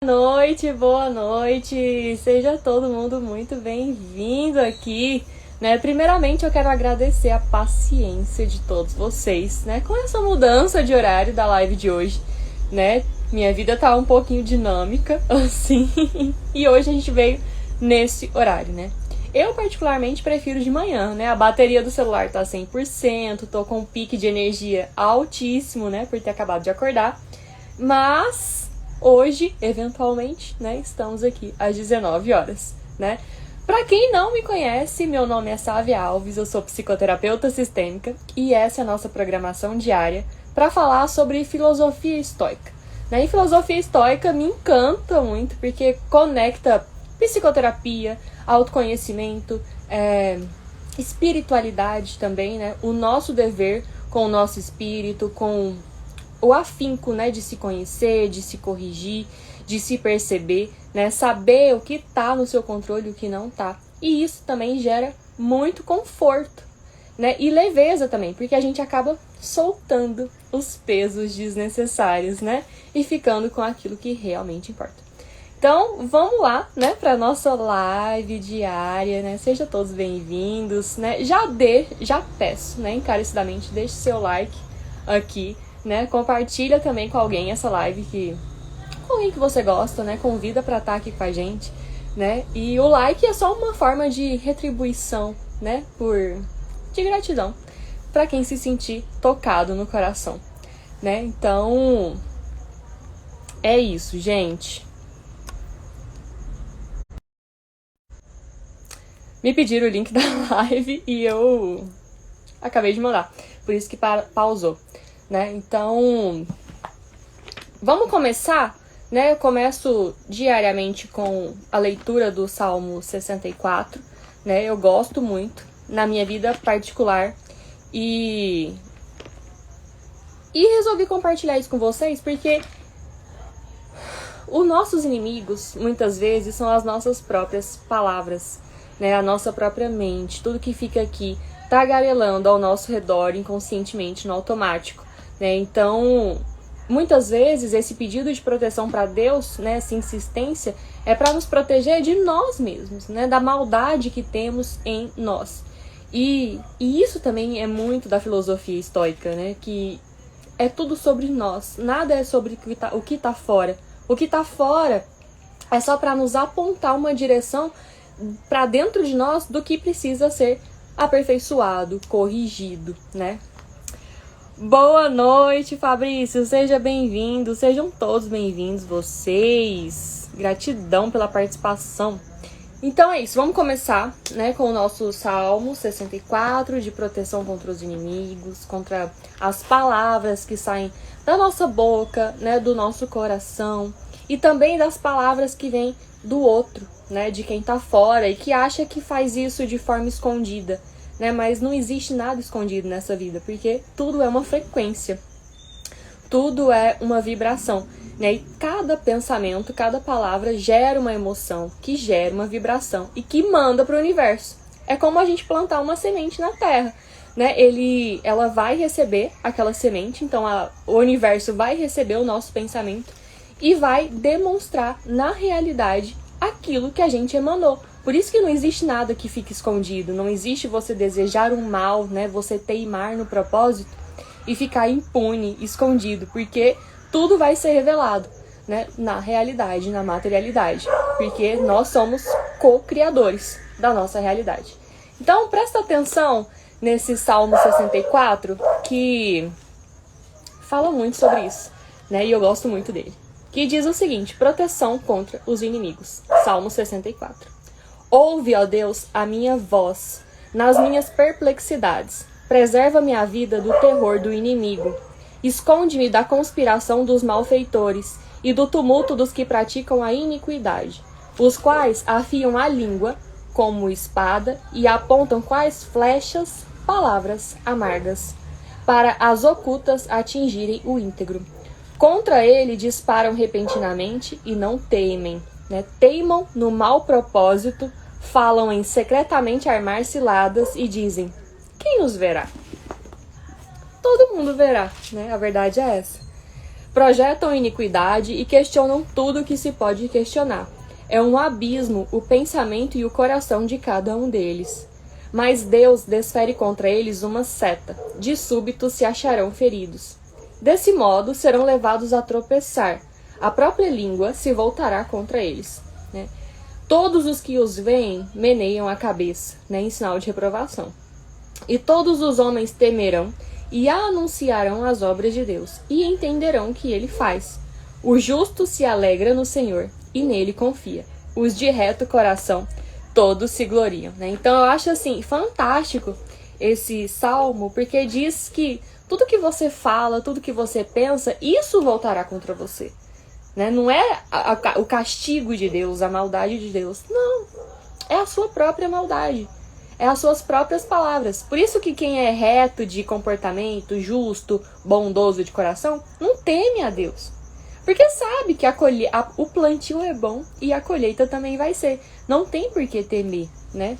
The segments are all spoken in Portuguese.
Boa noite, seja todo mundo muito bem-vindo aqui, né? Primeiramente eu quero agradecer a paciência de todos vocês, né? Com essa mudança de horário da live de hoje, né? Minha vida tá um pouquinho dinâmica, assim, e hoje a gente veio nesse horário, né? Eu particularmente prefiro de manhã, né? A bateria do celular tá 100%, tô com um pique de energia altíssimo, né? Por ter acabado de acordar, mas hoje, eventualmente, né, estamos aqui às 19 horas, né? Pra quem não me conhece, meu nome é Sávia Alves, eu sou psicoterapeuta sistêmica e essa é a nossa programação diária para falar sobre filosofia estoica, né? E filosofia estoica me encanta muito porque conecta psicoterapia, autoconhecimento, espiritualidade também, né? O nosso dever com o nosso espírito, com o afinco, né, de se conhecer, de se corrigir, de se perceber, né, saber o que tá no seu controle e o que não tá. E isso também gera muito conforto, né, e leveza também, porque a gente acaba soltando os pesos desnecessários, né, e ficando com aquilo que realmente importa. Então, vamos lá, né, para nossa live diária, né? Sejam todos bem-vindos, né? Já peço, né, encarecidamente, deixe seu like aqui, né? Compartilha também com alguém essa live com alguém que você gosta, né? Convida para estar aqui com a gente, né? E o like é só uma forma de retribuição, né? De gratidão para quem se sentir tocado no coração, né? Então, é isso, gente. Me pediram o link da live e eu acabei de mandar, por isso que pausou, né? Então, vamos começar, né? Eu começo diariamente com a leitura do Salmo 64, né? Eu gosto muito na minha vida particular e resolvi compartilhar isso com vocês porque os nossos inimigos, muitas vezes, são as nossas próprias palavras, né? A nossa própria mente, tudo que fica aqui tagarelando ao nosso redor inconscientemente, no automático, né? Então, muitas vezes esse pedido de proteção para Deus, né, essa insistência, é para nos proteger de nós mesmos, né, da maldade que temos em nós. E isso também é muito da filosofia estoica, né, que é tudo sobre nós, nada é sobre o que tá fora. O que tá fora é só para nos apontar uma direção para dentro de nós do que precisa ser aperfeiçoado, corrigido, né? Boa noite, Fabrício, seja bem-vindo, sejam todos bem-vindos vocês, gratidão pela participação. Então é isso, vamos começar, né, com o nosso Salmo 64, de proteção contra os inimigos, contra as palavras que saem da nossa boca, né, do nosso coração, e também das palavras que vêm do outro, né, de quem tá fora e que acha que faz isso de forma escondida, né, mas não existe nada escondido nessa vida, porque tudo é uma frequência, tudo é uma vibração, né, e cada pensamento, cada palavra gera uma emoção, que gera uma vibração e que manda para o universo. É como a gente plantar uma semente na terra, né, ela vai receber aquela semente, então o universo vai receber o nosso pensamento e vai demonstrar na realidade aquilo que a gente emanou. Por isso que não existe nada que fique escondido, não existe você desejar um mal, né, você teimar no propósito e ficar impune, escondido, porque tudo vai ser revelado, né, na realidade, na materialidade, porque nós somos co-criadores da nossa realidade. Então, presta atenção nesse Salmo 64, que fala muito sobre isso, né, e eu gosto muito dele, que diz o seguinte: proteção contra os inimigos. Salmo 64. Ouve, ó Deus, a minha voz nas minhas perplexidades. Preserva minha vida do terror do inimigo. Esconde-me da conspiração dos malfeitores e do tumulto dos que praticam a iniquidade, os quais afiam a língua como espada e apontam quais flechas palavras amargas, para as ocultas atingirem o íntegro. Contra ele disparam repentinamente e não temem, né? Teimam no mau propósito, falam em secretamente armar ciladas e dizem: quem nos verá? Todo mundo verá, né? A verdade é essa. projetam iniquidade e questionam tudo o que se pode questionar. É um abismo o pensamento e o coração de cada um deles. Mas Deus desfere contra eles uma seta. De súbito se acharão feridos. Desse modo serão levados a tropeçar. A própria língua se voltará contra eles. Né? Todos os que os veem meneiam a cabeça, né, em sinal de reprovação. E todos os homens temerão e anunciarão as obras de Deus, e entenderão o que ele faz. O justo se alegra no Senhor, e nele confia. Os de reto coração, todos se gloriam. Né? Então eu acho assim, fantástico esse salmo, porque diz que tudo que você fala, tudo que você pensa, isso voltará contra você. Né? Não é o castigo de Deus, a maldade de Deus. Não, é a sua própria maldade. É as suas próprias palavras. Por isso que quem é reto de comportamento, justo, bondoso de coração, não teme a Deus. Porque sabe que o plantio é bom e a colheita também vai ser. Não tem por que temer, né?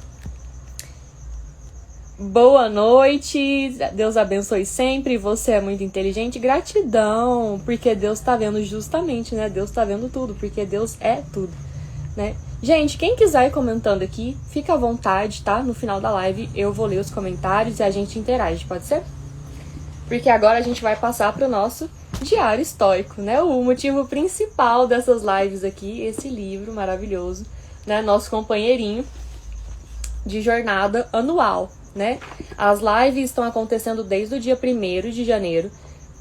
Boa noite, Deus abençoe sempre, você é muito inteligente, gratidão, porque Deus tá vendo justamente, né? Deus tá vendo tudo, porque Deus é tudo, né? Gente, quem quiser ir comentando aqui, fica à vontade, tá? No final da live eu vou ler os comentários e a gente interage, pode ser? Porque agora a gente vai passar pro nosso diário estoico, né? O motivo principal dessas lives aqui, esse livro maravilhoso, né? Nosso companheirinho de jornada anual, né? As lives estão acontecendo desde o dia 1º de janeiro.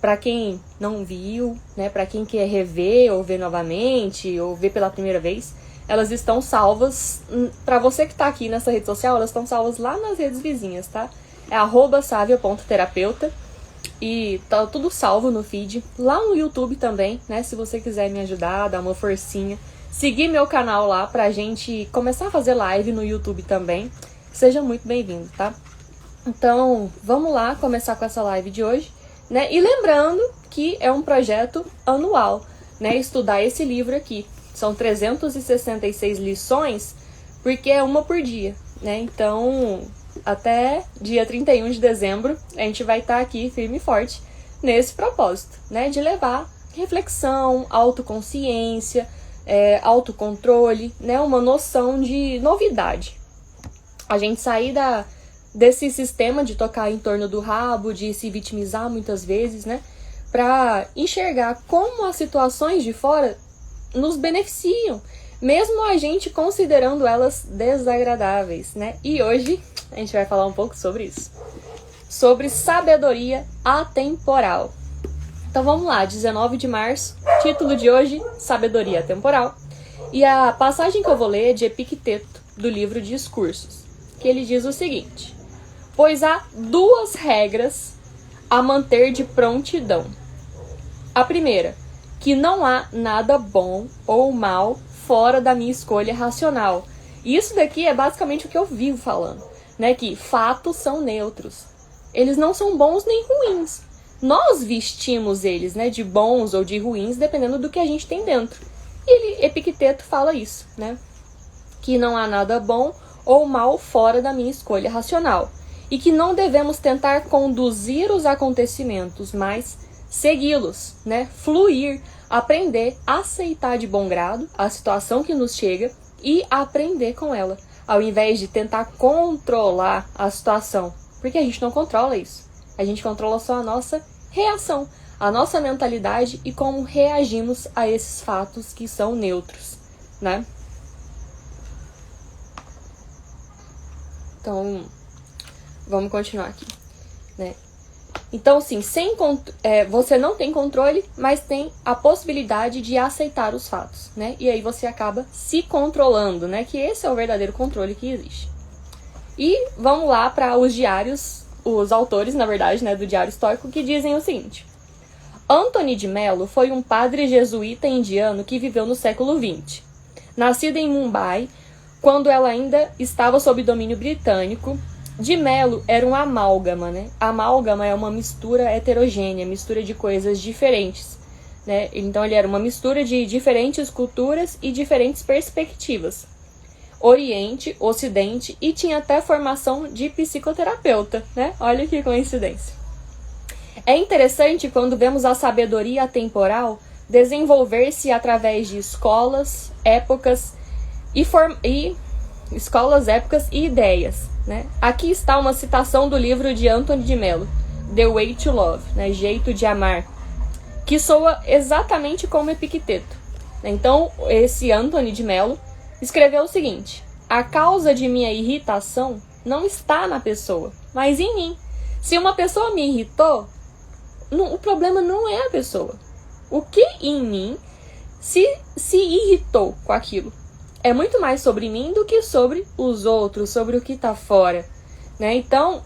Para quem não viu, né? Para quem quer rever ou ver novamente ou ver pela primeira vez, elas estão salvas. Para você que tá aqui nessa rede social, elas estão salvas lá nas redes vizinhas, tá? É @savia.terapeuta e tá tudo salvo no feed. Lá no YouTube também, né? Se você quiser me ajudar, dar uma forcinha, seguir meu canal lá pra gente começar a fazer live no YouTube também. Seja muito bem-vindo, tá? Então, vamos lá começar com essa live de hoje, né? E lembrando que é um projeto anual, né? Estudar esse livro aqui. São 366 lições, porque é uma por dia, né? Então, até dia 31 de dezembro, a gente vai estar aqui firme e forte nesse propósito, né? De levar reflexão, autoconsciência, autocontrole, né? Uma noção de novidade. A gente sair desse sistema de tocar em torno do rabo, de se vitimizar muitas vezes, né? Para enxergar como as situações de fora nos beneficiam, mesmo a gente considerando elas desagradáveis, né? E hoje a gente vai falar um pouco sobre isso. Sobre sabedoria atemporal. Então vamos lá, 19 de março, título de hoje, Sabedoria Atemporal. E a passagem que eu vou ler é de Epicteto, do livro Discursos, que ele diz o seguinte: pois há 2 regras a manter de prontidão. A primeira, que não há nada bom ou mal fora da minha escolha racional. E isso daqui é basicamente o que eu vivo falando, né? Que fatos são neutros. Eles não são bons nem ruins. Nós vestimos eles, né, de bons ou de ruins, dependendo do que a gente tem dentro. E Epicteto fala isso, né? Que não há nada bom ou mal fora da minha escolha racional. E que não devemos tentar conduzir os acontecimentos, mas segui-los, né? Fluir, aprender, aceitar de bom grado a situação que nos chega e aprender com ela, ao invés de tentar controlar a situação, porque a gente não controla isso. A gente controla só a nossa reação, a nossa mentalidade e como reagimos a esses fatos que são neutros, né? Então, vamos continuar aqui, né? Então, sim, você não tem controle, mas tem a possibilidade de aceitar os fatos, né? E aí você acaba se controlando, né? Que esse é o verdadeiro controle que existe. E vamos lá para os diários, os autores, na verdade, né, do Diário Estoico, que dizem o seguinte: Antony de Mello foi um padre jesuíta indiano que viveu no século XX. Nascido em Mumbai, quando ela ainda estava sob domínio britânico, de Mello era um amálgama, né? Amálgama é uma mistura heterogênea, mistura de coisas diferentes, né? Então ele era uma mistura de diferentes culturas e diferentes perspectivas. Oriente, Ocidente, e tinha até formação de psicoterapeuta, né? Olha que coincidência. É interessante quando vemos a sabedoria atemporal desenvolver-se através de escolas, épocas escolas, épocas e ideias, né? Aqui está uma citação do livro de Anthony de Mello, The Way to Love, né? Jeito de Amar, que soa exatamente como Epicteto. Então, esse Anthony de Mello escreveu o seguinte: a causa de minha irritação não está na pessoa, mas em mim. Se uma pessoa me irritou, o problema não é a pessoa. O que em mim se irritou com aquilo? É muito mais sobre mim do que sobre os outros, sobre o que está fora, né? Então,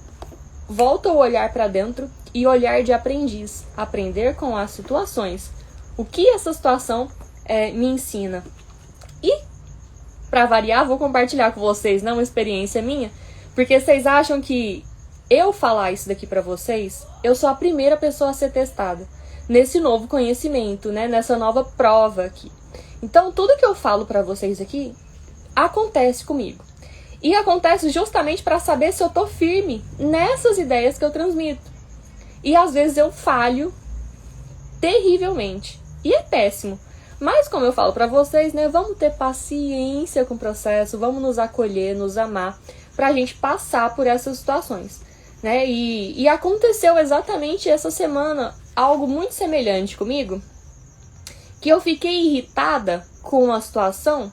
volta o olhar para dentro e olhar de aprendiz. Aprender com as situações. O que essa situação me ensina? E, para variar, vou compartilhar com vocês, uma experiência minha, porque vocês acham que eu falar isso daqui para vocês, eu sou a primeira pessoa a ser testada nesse novo conhecimento, né? Nessa nova prova aqui. Então, tudo que eu falo para vocês aqui acontece comigo. E acontece justamente para saber se eu tô firme nessas ideias que eu transmito. E às vezes eu falho terrivelmente. E é péssimo. Mas como eu falo para vocês, né, vamos ter paciência com o processo, vamos nos acolher, nos amar, pra gente passar por essas situações, né? E aconteceu exatamente essa semana algo muito semelhante comigo, que eu fiquei irritada com a situação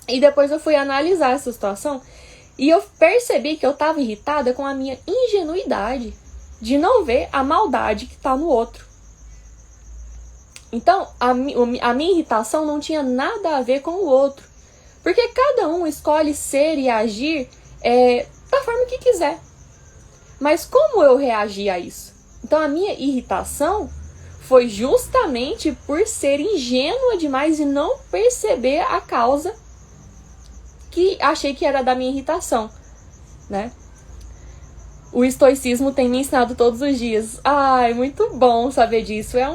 e depois eu fui analisar essa situação e eu percebi que eu estava irritada com a minha ingenuidade de não ver a maldade que está no outro. Então, a minha irritação não tinha nada a ver com o outro, porque cada um escolhe ser e agir da forma que quiser. Mas como eu reagi a isso? Então, a minha irritação foi justamente por ser ingênua demais e não perceber a causa que achei que era da minha irritação, né? O estoicismo tem me ensinado todos os dias. Ai, muito bom saber disso. É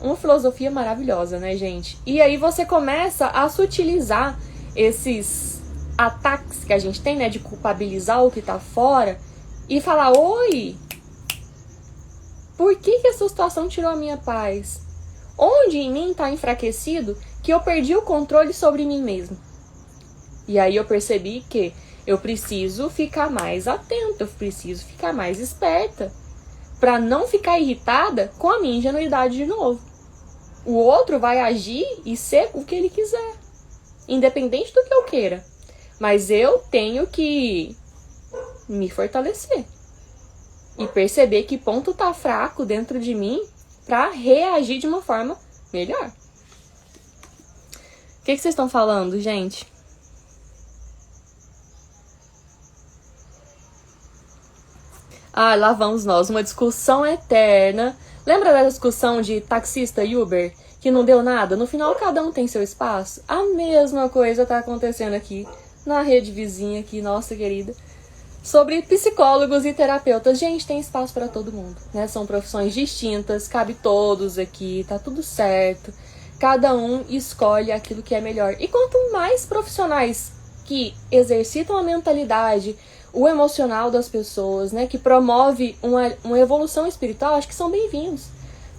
uma filosofia maravilhosa, né, gente? E aí você começa a sutilizar esses ataques que a gente tem, né, de culpabilizar o que tá fora e falar: oi, por que essa situação tirou a minha paz? Onde em mim está enfraquecido que eu perdi o controle sobre mim mesmo? E aí eu percebi que eu preciso ficar mais atenta, eu preciso ficar mais esperta para não ficar irritada com a minha ingenuidade de novo. O outro vai agir e ser o que ele quiser, independente do que eu queira. Mas eu tenho que me fortalecer e perceber que ponto tá fraco dentro de mim para reagir de uma forma melhor. O que vocês estão falando, gente? Ah, lá vamos nós, uma discussão eterna. Lembra da discussão de taxista e Uber? Que não deu nada? No final, cada um tem seu espaço. A mesma coisa tá acontecendo aqui, na rede vizinha aqui, nossa querida. Sobre psicólogos e terapeutas. Gente, tem espaço para todo mundo, né? São profissões distintas, cabe todos aqui, tá tudo certo. Cada um escolhe aquilo que é melhor. E quanto mais profissionais que exercitam a mentalidade, o emocional das pessoas, né, que promove uma evolução espiritual, acho que são bem-vindos,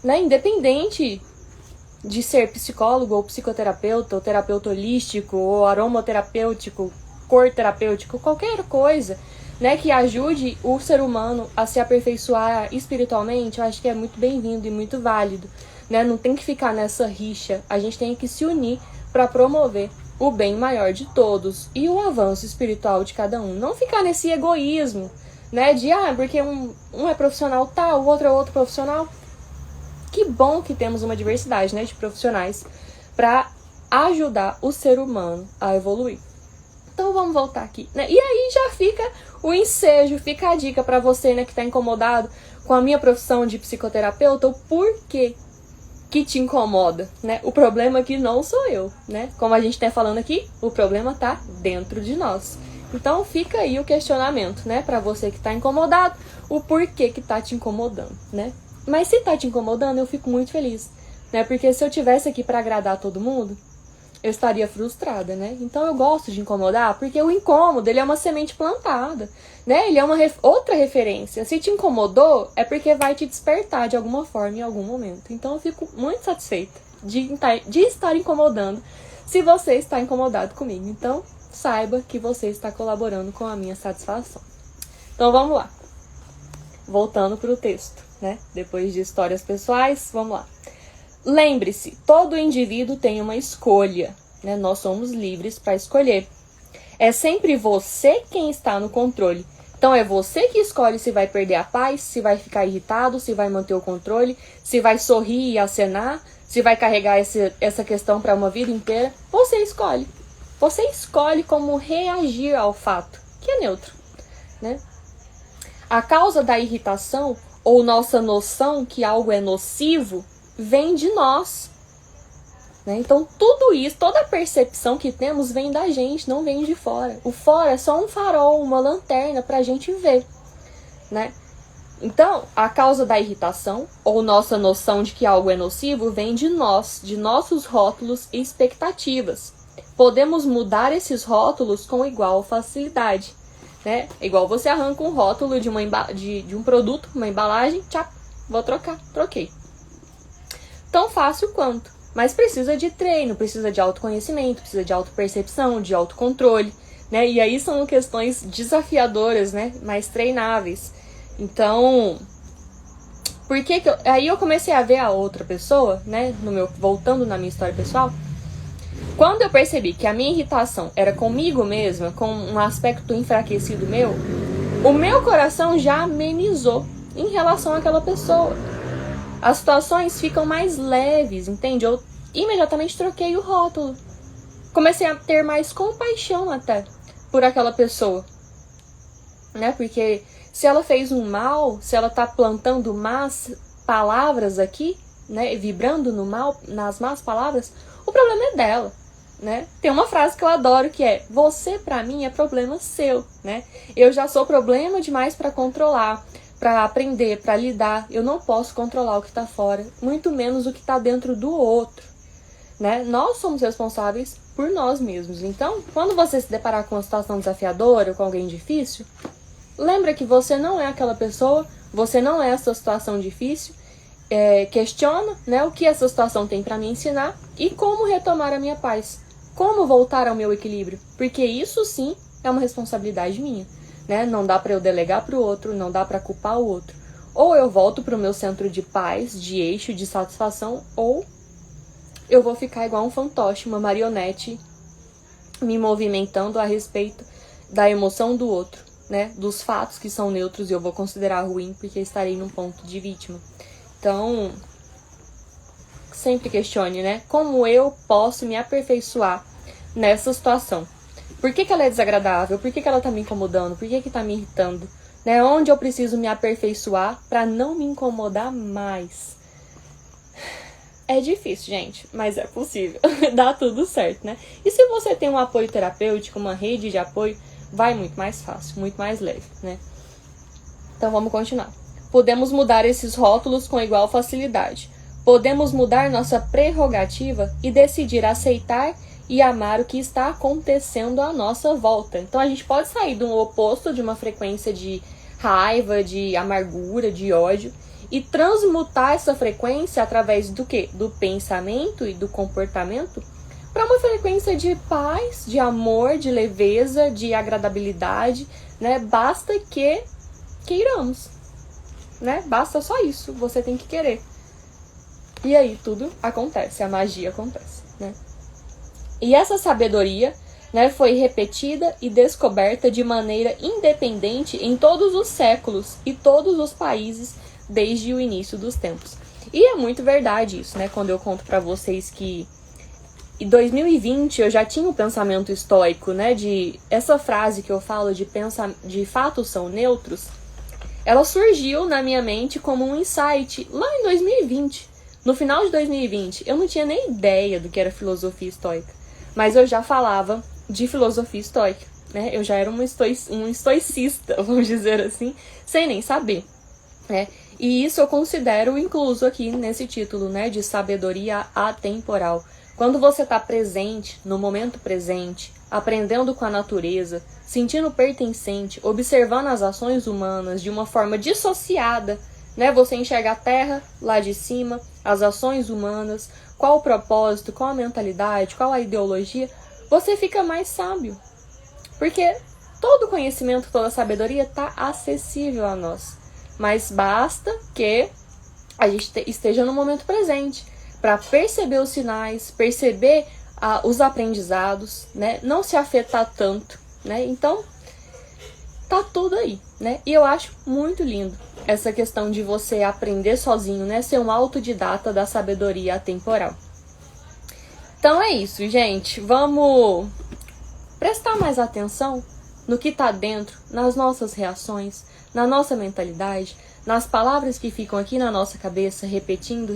né? Independente de ser psicólogo ou psicoterapeuta, ou terapeuta holístico, ou aromaterapêutico, cor terapêutico, qualquer coisa, né, que ajude o ser humano a se aperfeiçoar espiritualmente, eu acho que é muito bem-vindo e muito válido, né? Não tem que ficar nessa rixa, a gente tem que se unir para promover o bem maior de todos e o avanço espiritual de cada um. Não ficar nesse egoísmo, né, de porque um é profissional tal, o outro é outro profissional. Que bom que temos uma diversidade, né, de profissionais para ajudar o ser humano a evoluir. Então vamos voltar aqui, né? E aí já fica o ensejo, fica a dica para você, né, que está incomodado com a minha profissão de psicoterapeuta, o porquê que te incomoda, né? O problema aqui não sou eu, né? Como a gente tá falando aqui, o problema tá dentro de nós. Então fica aí o questionamento, né, para você que tá incomodado, o porquê que tá te incomodando, né? Mas se tá te incomodando, eu fico muito feliz, né? Porque se eu tivesse aqui para agradar todo mundo, eu estaria frustrada, né? Então eu gosto de incomodar, porque o incômodo, ele é uma semente plantada, né? Ele é uma outra referência. Se te incomodou, é porque vai te despertar de alguma forma em algum momento. Então eu fico muito satisfeita de estar incomodando, se você está incomodado comigo. Então, saiba que você está colaborando com a minha satisfação. Então vamos lá. Voltando para o texto, né? Depois de histórias pessoais, vamos lá. Lembre-se, todo indivíduo tem uma escolha, né? Nós somos livres para escolher. É sempre você quem está no controle. Então é você que escolhe se vai perder a paz, se vai ficar irritado, se vai manter o controle, se vai sorrir e acenar, se vai carregar essa questão para uma vida inteira. Você escolhe. Você escolhe como reagir ao fato, que é neutro, né? A causa da irritação ou nossa noção que algo é nocivo vem de nós, né? Então tudo isso, toda a percepção que temos vem da gente, não vem de fora. O fora é só um farol, uma lanterna para a gente ver, né? Então a causa da irritação ou nossa noção de que algo é nocivo vem de nós, de nossos rótulos e expectativas. Podemos mudar esses rótulos com igual facilidade, né? Igual você arranca um rótulo de um produto, uma embalagem, tchau, vou trocar, troquei. Tão fácil quanto, mas precisa de treino, precisa de autoconhecimento, precisa de autopercepção, de autocontrole, né? E aí são questões desafiadoras, né? Mais treináveis. Então, aí eu comecei a ver a outra pessoa, né? Voltando na minha história pessoal, quando eu percebi que a minha irritação era comigo mesma, com um aspecto enfraquecido meu, o meu coração já amenizou em relação àquela pessoa. As situações ficam mais leves, entende? Eu imediatamente troquei o rótulo. Comecei a ter mais compaixão até por aquela pessoa, né? Porque se ela fez um mal, se ela tá plantando más palavras aqui, né? Vibrando no mal, nas más palavras, o problema é dela, né? Tem uma frase que eu adoro que é: você pra mim é problema seu, né? Eu já sou problema demais pra controlar, para aprender, para lidar. Eu não posso controlar o que está fora, muito menos o que está dentro do outro, né? Nós somos responsáveis por nós mesmos. Então, quando você se deparar com uma situação desafiadora ou com alguém difícil, lembra que você não é aquela pessoa, você não é essa situação difícil. Questiona, né, o que essa situação tem para me ensinar e como retomar a minha paz, como voltar ao meu equilíbrio, porque isso sim é uma responsabilidade minha. Né? Não dá para eu delegar para o outro, não dá para culpar o outro. Ou eu volto para o meu centro de paz, de eixo, de satisfação, ou eu vou ficar igual um fantoche, uma marionete, me movimentando a respeito da emoção do outro, né? Dos fatos que são neutros e eu vou considerar ruim porque estarei num ponto de vítima. Então, sempre questione, né? Como eu posso me aperfeiçoar nessa situação? Por que ela é desagradável? Por que ela tá me incomodando? Por que tá me irritando? Né? Onde eu preciso me aperfeiçoar para não me incomodar mais? É difícil, gente, mas é possível. Dá tudo certo, né? E se você tem um apoio terapêutico, uma rede de apoio, vai muito mais fácil, muito mais leve, né? Então vamos continuar. Podemos mudar esses rótulos com igual facilidade. Podemos mudar nossa prerrogativa e decidir aceitar e amar o que está acontecendo à nossa volta. Então a gente pode sair do oposto de uma frequência de raiva, de amargura, de ódio e transmutar essa frequência através do quê? Do pensamento e do comportamento para uma frequência de paz, de amor, de leveza, de agradabilidade, né? Basta que queiramos, né? Basta só isso, você tem que querer. E aí tudo acontece, a magia acontece, né? E essa sabedoria, né, foi repetida e descoberta de maneira independente em todos os séculos e todos os países desde o início dos tempos. E é muito verdade isso, né? Quando eu conto pra vocês que em 2020 eu já tinha um pensamento estoico, né? De essa frase que eu falo de fatos são neutros, ela surgiu na minha mente como um insight lá em 2020. No final de 2020, eu não tinha nem ideia do que era filosofia estoica. Mas eu já falava de filosofia estoica, né? Eu já era um estoicista, vamos dizer assim, sem nem saber, né? E isso eu considero incluso aqui nesse título, né? De sabedoria atemporal. Quando você está presente, no momento presente, aprendendo com a natureza, sentindo pertencente, observando as ações humanas de uma forma dissociada, né? Você enxerga a terra lá de cima, as ações humanas, qual o propósito, qual a mentalidade, qual a ideologia, você fica mais sábio. Porque todo conhecimento, toda sabedoria está acessível a nós. Mas basta que a gente esteja no momento presente para perceber os sinais, perceber os aprendizados, né? Não se afetar tanto, né? Então, tá tudo aí, né? E eu acho muito lindo essa questão de você aprender sozinho, né? Ser um autodidata da sabedoria atemporal. Então é isso, gente. Vamos prestar mais atenção no que tá dentro, nas nossas reações, na nossa mentalidade, nas palavras que ficam aqui na nossa cabeça, repetindo,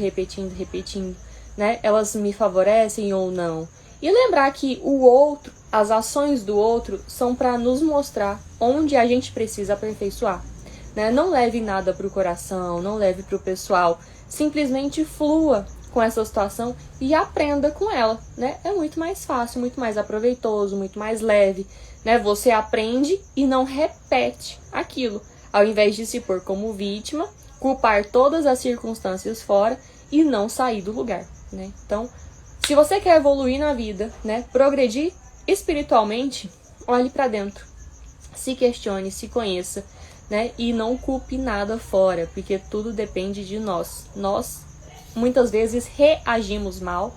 né? Elas me favorecem ou não. E lembrar que o outro, as ações do outro, são para nos mostrar onde a gente precisa aperfeiçoar. Né? Não leve nada pro coração, não leve pro pessoal. Simplesmente flua com essa situação e aprenda com ela. Né? É muito mais fácil, muito mais aproveitoso, muito mais leve. Né? Você aprende e não repete aquilo. Ao invés de se pôr como vítima, culpar todas as circunstâncias fora e não sair do lugar. Né? Então, se você quer evoluir na vida, né, progredir espiritualmente, olhe para dentro, se questione, se conheça, né, e não culpe nada fora, porque tudo depende de nós. Nós, muitas vezes, reagimos mal,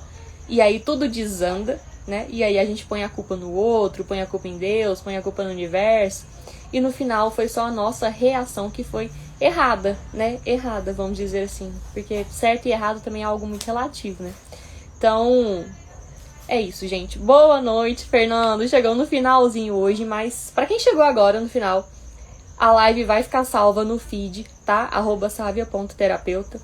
e aí tudo desanda, né, e aí a gente põe a culpa no outro, põe a culpa em Deus, põe a culpa no universo, e no final foi só a nossa reação que foi errada, né, errada, vamos dizer assim, porque certo e errado também é algo muito relativo, né. Então, é isso, gente. Boa noite, Fernando. Chegou no finalzinho hoje, mas pra quem chegou agora no final, a live vai ficar salva no feed, tá? @savia.terapeuta.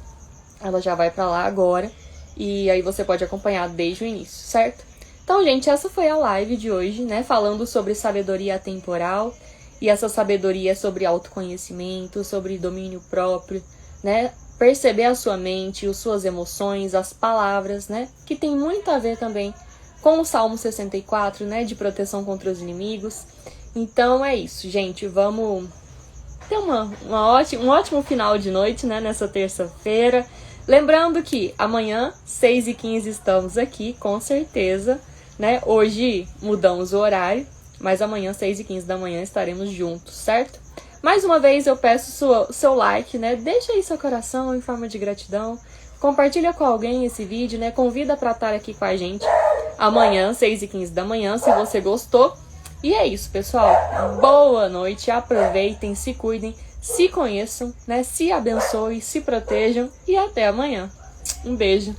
Ela já vai pra lá agora. E aí você pode acompanhar desde o início, certo? Então, gente, essa foi a live de hoje, né? Falando sobre sabedoria atemporal. E essa sabedoria é sobre autoconhecimento, sobre domínio próprio, né? Perceber a sua mente, as suas emoções, as palavras, né? Que tem muito a ver também com o Salmo 64, né? De proteção contra os inimigos. Então é isso, gente. Vamos ter um ótimo final de noite, né? Nessa terça-feira. Lembrando que amanhã, 6h15, estamos aqui, com certeza, né? Hoje mudamos o horário, mas amanhã, 6h15 da manhã, estaremos juntos, certo? Mais uma vez eu peço seu like, né? Deixa aí seu coração em forma de gratidão. Compartilha com alguém esse vídeo, né? Convida para estar aqui com a gente amanhã, 6h15 da manhã, se você gostou. E é isso, pessoal. Boa noite, aproveitem, se cuidem, se conheçam, né? Se abençoem, se protejam e até amanhã. Um beijo.